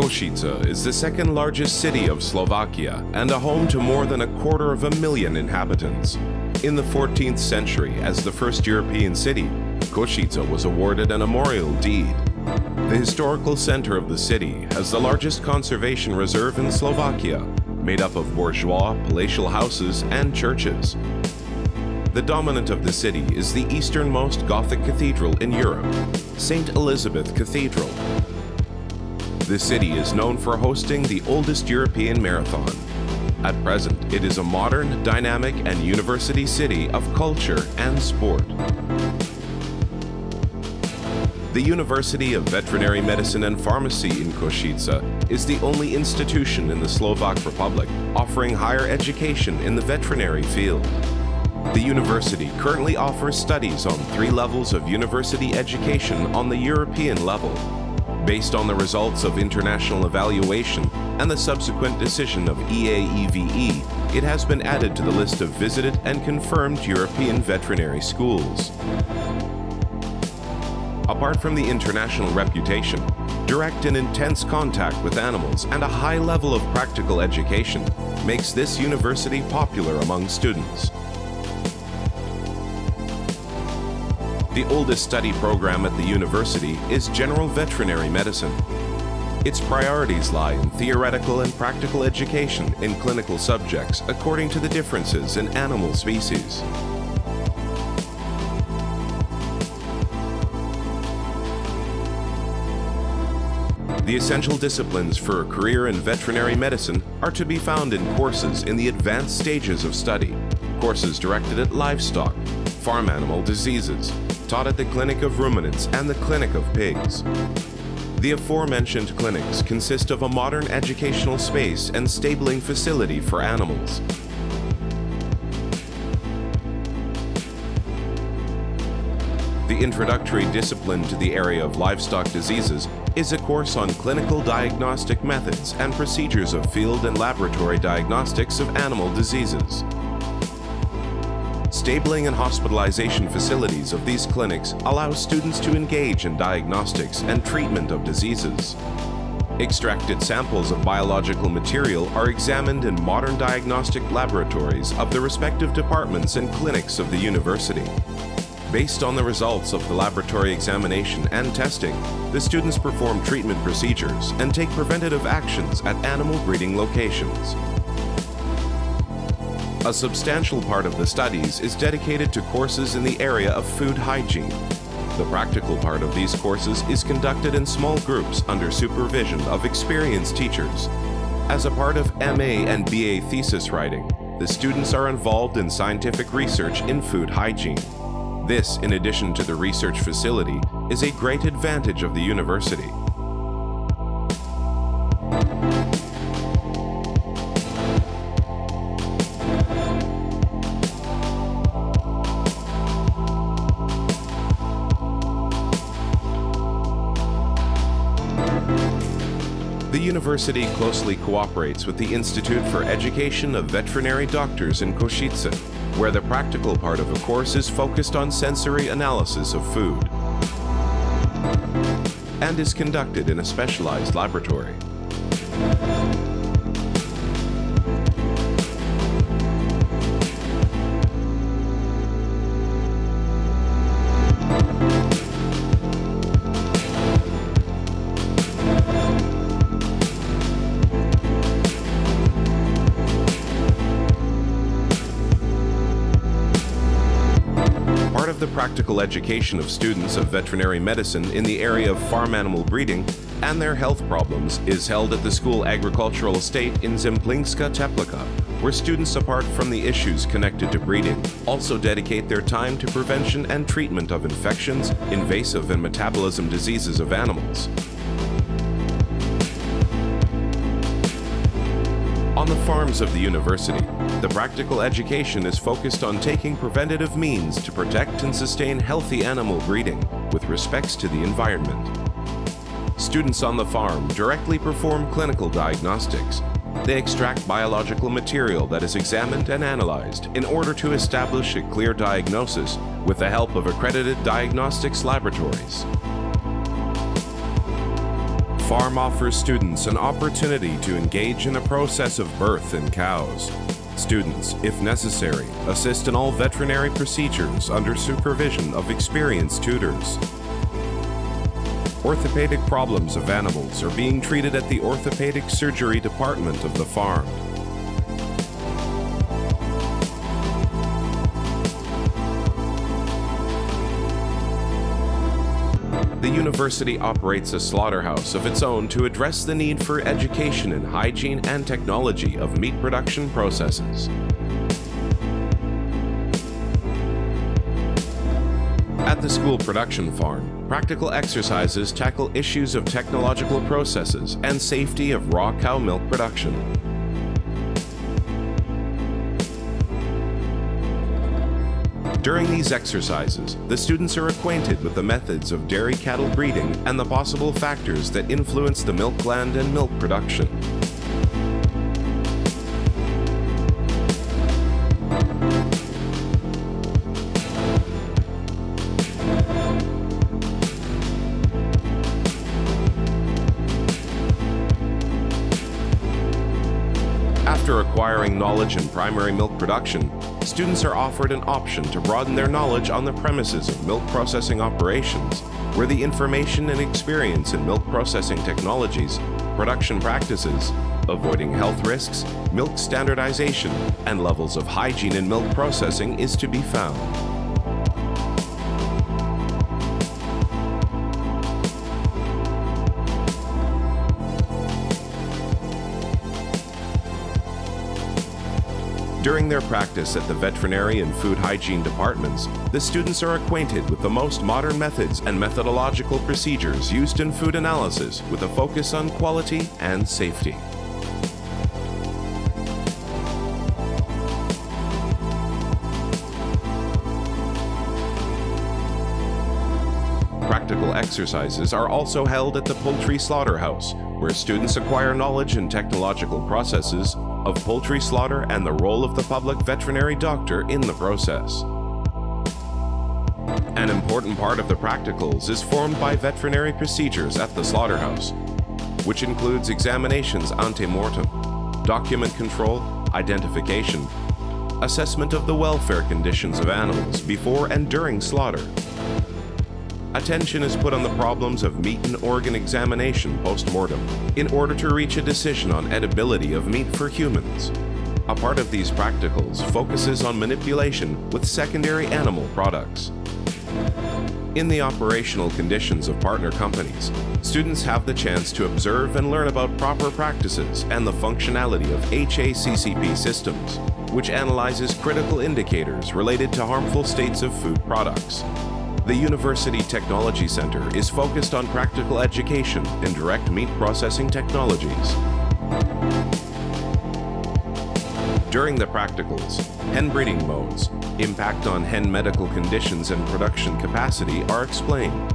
Košice is the second largest city of Slovakia and a home to more than 250,000 inhabitants. In the 14th century, as the first European city, Košice was awarded a memorial deed. The historical center of the city has the largest conservation reserve in Slovakia, made up of bourgeois, palatial houses, and churches. The dominant of the city is the easternmost Gothic cathedral in Europe, St. Elizabeth Cathedral. The city is known for hosting the oldest European marathon. At present, it is a modern, dynamic, and university city of culture and sport. The University of Veterinary Medicine and Pharmacy in Košice is the only institution in the Slovak Republic offering higher education in the veterinary field. The university currently offers studies on 3 levels of university education on the European level. Based on the results of international evaluation and the subsequent decision of EAEVE, it has been added to the list of visited and confirmed European veterinary schools. Apart from the international reputation, direct and intense contact with animals and a high level of practical education makes this university popular among students. The oldest study program at the university is General Veterinary Medicine. Its priorities lie in theoretical and practical education in clinical subjects according to the differences in animal species. The essential disciplines for a career in veterinary medicine are to be found in courses in the advanced stages of study, courses directed at livestock, farm animal diseases, taught at the Clinic of Ruminants and the Clinic of Pigs. The aforementioned clinics consist of a modern educational space and stabling facility for animals. The introductory discipline to the area of livestock diseases is a course on clinical diagnostic methods and procedures of field and laboratory diagnostics of animal diseases. Stabling and hospitalization facilities of these clinics allow students to engage in diagnostics and treatment of diseases. Extracted samples of biological material are examined in modern diagnostic laboratories of the respective departments and clinics of the university. Based on the results of the laboratory examination and testing, the students perform treatment procedures and take preventative actions at animal breeding locations. A substantial part of the studies is dedicated to courses in the area of food hygiene. The practical part of these courses is conducted in small groups under supervision of experienced teachers. As a part of MA and BA thesis writing, the students are involved in scientific research in food hygiene. This, in addition to the research facility, is a great advantage of the university. The university closely cooperates with the Institute for Education of Veterinary Doctors in Košice, where the practical part of a course is focused on sensory analysis of food and is conducted in a specialized laboratory. The practical education of students of veterinary medicine in the area of farm animal breeding and their health problems is held at the school agricultural estate in Zemplínska Teplika, where students, apart from the issues connected to breeding, also dedicate their time to prevention and treatment of infections, invasive and metabolism diseases of animals. On the farms of the university, the practical education is focused on taking preventative means to protect and sustain healthy animal breeding with respects to the environment. Students on the farm directly perform clinical diagnostics. They extract biological material that is examined and analyzed in order to establish a clear diagnosis with the help of accredited diagnostics laboratories. farm offers students an opportunity to engage in the process of birth in cows. Students, if necessary, assist in all veterinary procedures under supervision of experienced tutors. Orthopedic problems of animals are being treated at the orthopedic surgery department of the farm. The university operates a slaughterhouse of its own to address the need for education in hygiene and technology of meat production processes. At the school production farm, practical exercises tackle issues of technological processes and safety of raw cow milk production. During these exercises, the students are acquainted with the methods of dairy cattle breeding and the possible factors that influence the milk gland and milk production. After acquiring knowledge in primary milk production, students are offered an option to broaden their knowledge on the premises of milk processing operations, where the information and experience in milk processing technologies, production practices, avoiding health risks, milk standardization, and levels of hygiene in milk processing is to be found. During their practice at the veterinary and food hygiene departments, the students are acquainted with the most modern methods and methodological procedures used in food analysis with a focus on quality and safety. Practical exercises are also held at the poultry slaughterhouse, where students acquire knowledge in technological processes of poultry slaughter and the role of the public veterinary doctor in the process. An important part of the practicals is formed by veterinary procedures at the slaughterhouse, which includes examinations ante mortem, document control, identification, assessment of the welfare conditions of animals before and during slaughter. Attention is put on the problems of meat and organ examination post-mortem in order to reach a decision on edibility of meat for humans. A part of these practicals focuses on manipulation with secondary animal products. In the operational conditions of partner companies, students have the chance to observe and learn about proper practices and the functionality of HACCP systems, which analyzes critical indicators related to harmful states of food products. The University Technology Center is focused on practical education in direct meat processing technologies. During the practicals, hen breeding modes, impact on hen medical conditions and production capacity are explained.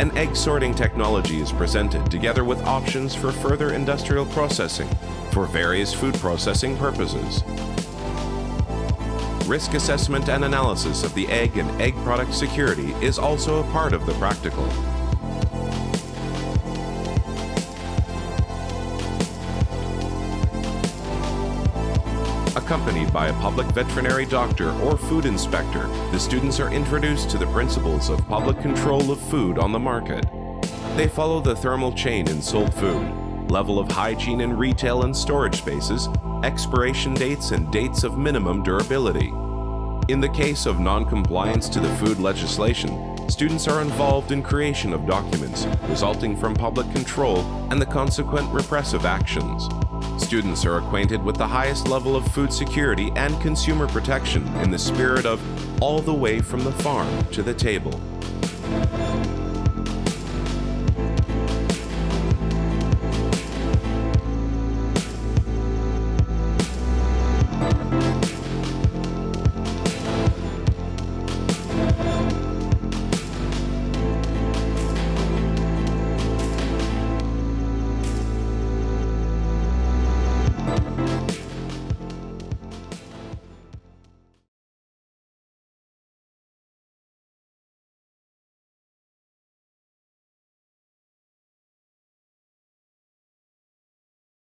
An egg sorting technology is presented together with options for further industrial processing for various food processing purposes. Risk assessment and analysis of the egg and egg product security is also a part of the practical. Accompanied by a public veterinary doctor or food inspector, the students are introduced to the principles of public control of food on the market. They follow the thermal chain in sold food, level of hygiene in retail and storage spaces, expiration dates and dates of minimum durability. In the case of non-compliance to the food legislation, students are involved in creation of documents resulting from public control and the consequent repressive actions. Students are acquainted with the highest level of food security and consumer protection in the spirit of all the way from the farm to the table.